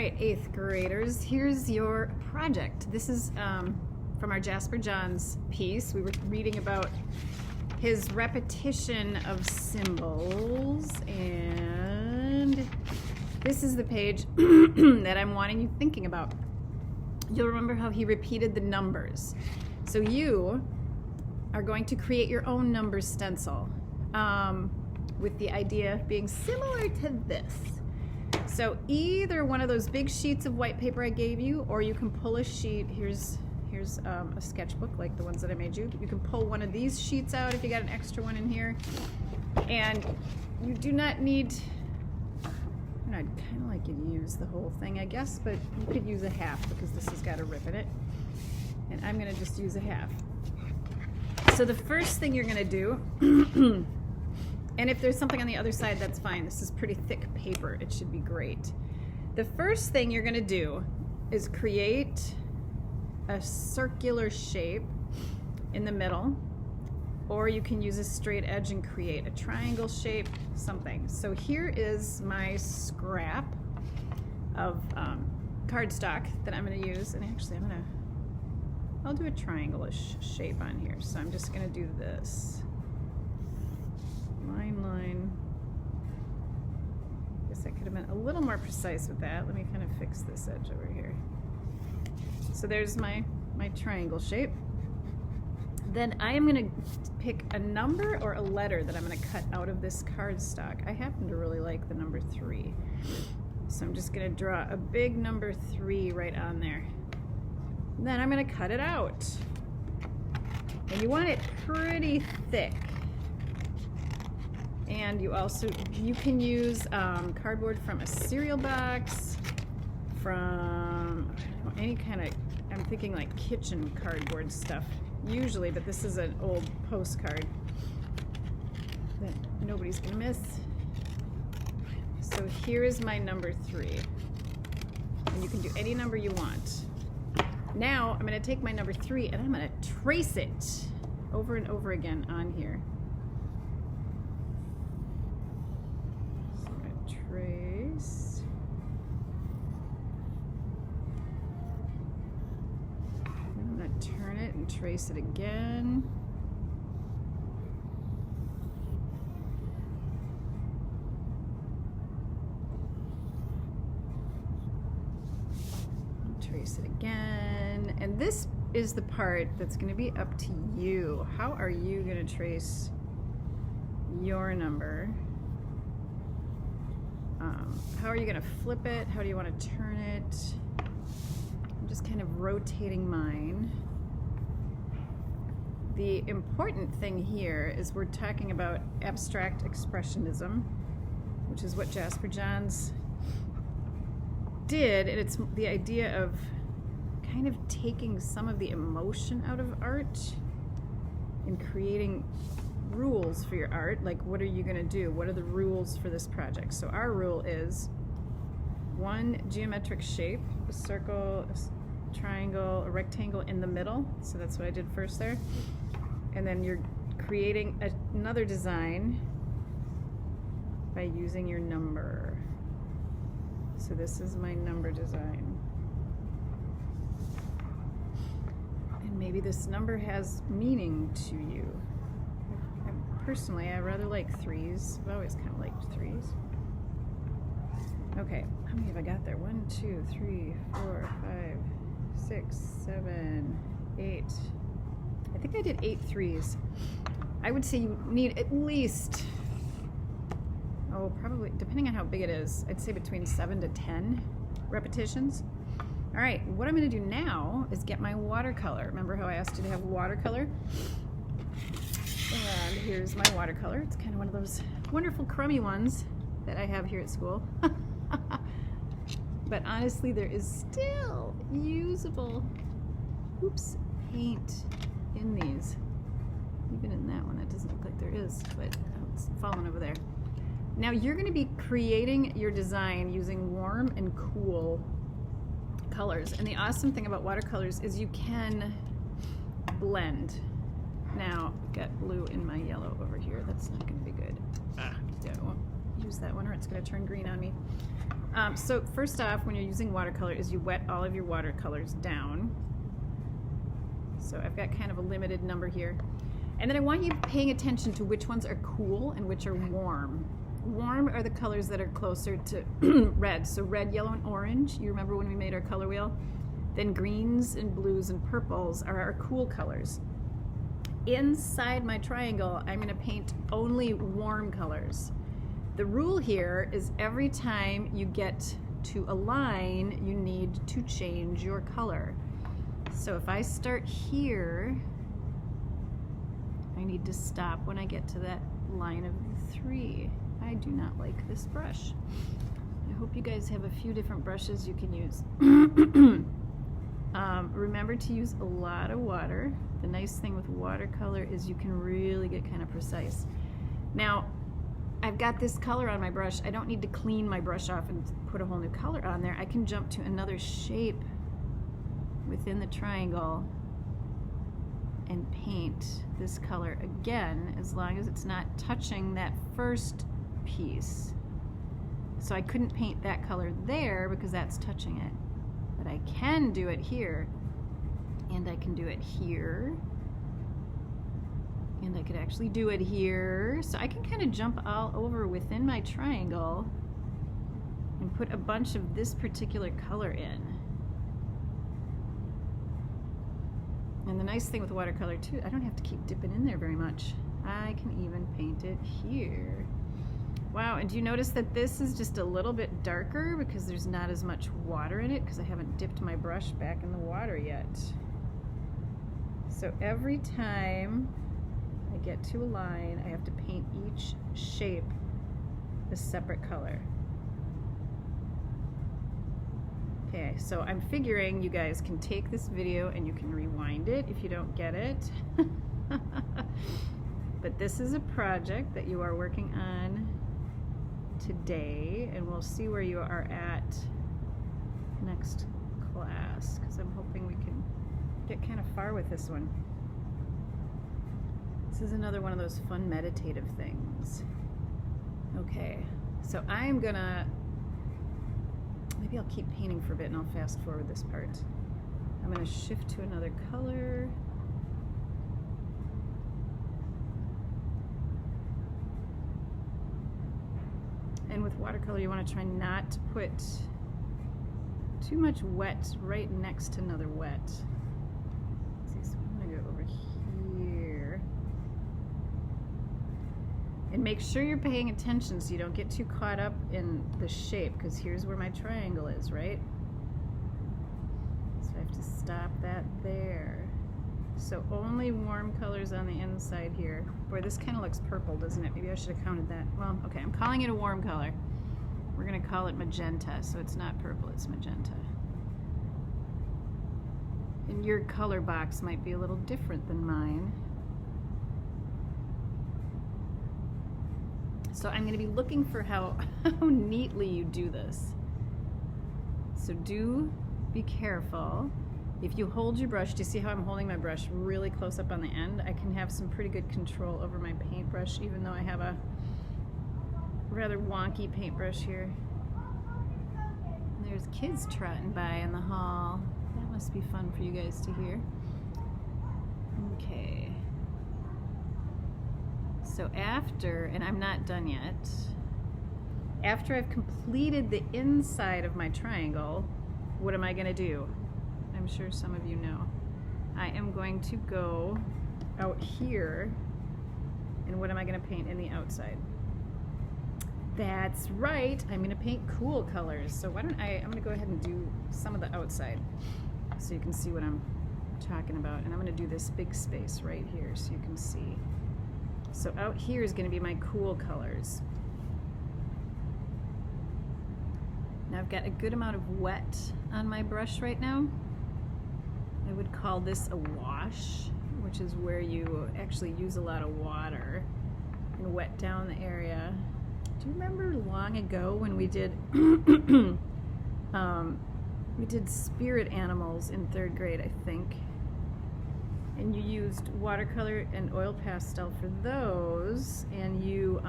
right, 8th graders, here's your project. This is from our Jasper Johns piece. We were reading about his repetition of symbols, and this is the page that I'm wanting you thinking about. You'll remember how he repeated the numbers. So you are going to create your own number stencil with the idea being similar to this. So either one of those big sheets of white paper I gave you, or you can pull a sheet. Here's a sketchbook like the ones that I made you. You can pull one of these sheets out if you got an extra one in here. And you do not need, I'd kind of like you to use the whole thing, I guess, but you could use a half because this has got a rip in it. And I'm gonna just use a half. So the first thing you're gonna do, and if there's something on the other side, that's fine. This is pretty thick paper. It should be great. The first thing you're gonna do is create a circular shape in the middle, or you can use a straight edge and create a triangle shape, something. So here is my scrap of cardstock that I'm gonna use, and actually I'll do a triangle-ish shape on here. So I'm just gonna do this. Line. Guess I could have been a little more precise with that. Let me kind of fix this edge over here. So there's my triangle shape. Then I am going to pick a number or a letter that I'm going to cut out of this cardstock. I happen to really like the number 3. So I'm just going to draw a big number 3 right on there. And then I'm going to cut it out. And you want it pretty thick. And you can use cardboard from a cereal box, from any kind of, I'm thinking like kitchen cardboard stuff usually, but this is an old postcard that nobody's gonna miss. So here is my number 3. And you can do any number you want. Now I'm gonna take my number 3 and I'm gonna trace it over and over again on here. Trace. And I'm going to turn it and trace it again. And trace it again. And this is the part that's going to be up to you. How are you going to trace your number? How are you going to flip it? How do you want to turn it? I'm just kind of rotating mine. The important thing here is we're talking about abstract expressionism, which is what Jasper Johns did, and it's the idea of kind of taking some of the emotion out of art and creating rules for your art. Like, what are you going to do? What are the rules for this project? So our rule is one geometric shape, a circle, a triangle, a rectangle in the middle. So that's what I did first there. And then you're creating another design by using your number. So this is my number design. And maybe this number has meaning to you. Personally, I rather like 3s. I've always kind of liked 3s. Okay, how many have I got there? 1, 2, 3, 4, 5, 6, 7, 8. I think I did 8 3s. I would say you need at least, probably, depending on how big it is, I'd say between 7 to 10 repetitions. All right, what I'm going to do now is get my watercolor. Remember how I asked you to have watercolor? And here's my watercolor. It's kind of one of those wonderful crummy ones that I have here at school. But honestly, there is still usable, paint in these. Even in that one, that doesn't look like there is, but it's fallen over there. Now you're going to be creating your design using warm and cool colors. And the awesome thing about watercolors is you can blend. Now, I've got blue in my yellow over here. That's not going to be good. Yeah, I won't use that one or it's going to turn green on me. So first off, when you're using watercolor, is you wet all of your watercolors down. So I've got kind of a limited number here. And then I want you paying attention to which ones are cool and which are warm. Warm are the colors that are closer to red. So red, yellow, and orange. You remember when we made our color wheel? Then greens and blues and purples are our cool colors. Inside my triangle, I'm gonna paint only warm colors. The rule here is every time you get to a line, you need to change your color. So if I start here, I need to stop when I get to that line of 3. I do not like this brush. I hope you guys have a few different brushes you can use. Remember to use a lot of water. The nice thing with watercolor is you can really get kind of precise. Now, I've got this color on my brush. I don't need to clean my brush off and put a whole new color on there. I can jump to another shape within the triangle and paint this color again, as long as it's not touching that first piece. So I couldn't paint that color there because that's touching it. But I can do it here, and I can do it here, and I could actually do it here. So I can kind of jump all over within my triangle and put a bunch of this particular color in. And the nice thing with watercolor too, I don't have to keep dipping in there very much. I can even paint it here. Wow, and do you notice that this is just a little bit darker because there's not as much water in it because I haven't dipped my brush back in the water yet. So every time I get to a line, I have to paint each shape a separate color. Okay, so I'm figuring you guys can take this video and you can rewind it if you don't get it. But this is a project that you are working on today, and we'll see where you are at next class, because I'm hoping we can get kind of far with this one. This is another one of those fun meditative things. Okay, so I'm gonna, maybe I'll keep painting for a bit and I'll fast forward this part. I'm gonna shift to another color. And with watercolor, you want to try not to put too much wet right next to another wet. Let's see, so I'm going to go over here. And make sure you're paying attention so you don't get too caught up in the shape, because here's where my triangle is, right? So I have to stop that there. So only warm colors on the inside here. Boy, this kind of looks purple, doesn't it? Maybe I should have counted that. Well, okay, I'm calling it a warm color. We're gonna call it magenta, so it's not purple, it's magenta. And your color box might be a little different than mine. So I'm gonna be looking for how neatly you do this. So do be careful. If you hold your brush, do you see how I'm holding my brush really close up on the end? I can have some pretty good control over my paintbrush, even though I have a rather wonky paintbrush here. And there's kids trotting by in the hall. That must be fun for you guys to hear. Okay. So after, and I'm not done yet, after I've completed the inside of my triangle, what am I gonna do? I'm sure some of you know. I am going to go out here, and what am I going to paint in the outside? That's right, I'm going to paint cool colors. So why don't I'm going to go ahead and do some of the outside so you can see what I'm talking about. And I'm going to do this big space right here so you can see. So out here is going to be my cool colors. Now I've got a good amount of wet on my brush right now. I would call this a wash, which is where you actually use a lot of water and wet down the area. Do you remember long ago when we did we did spirit animals in 3rd grade, I think, and you used watercolor and oil pastel for those, and you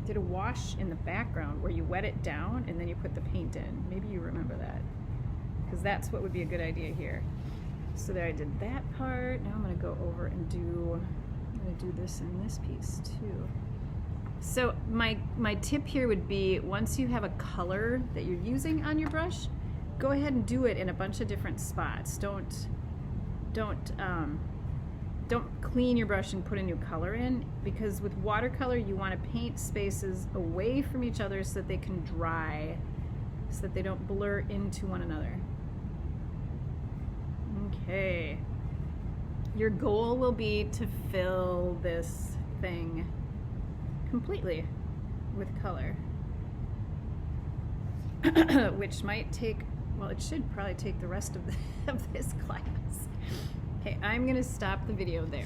did a wash in the background where you wet it down and then you put the paint in. Maybe you remember that, because that's what would be a good idea here. So there I did that part. Now I'm gonna go over and I'm gonna do this in this piece too. So my tip here would be, once you have a color that you're using on your brush, go ahead and do it in a bunch of different spots. Don't clean your brush and put a new color in, because with watercolor you want to paint spaces away from each other so that they can dry, so that they don't blur into one another. Okay. Your goal will be to fill this thing completely with color, which might take, well, it should probably take the rest of this class. Okay, I'm gonna stop the video there.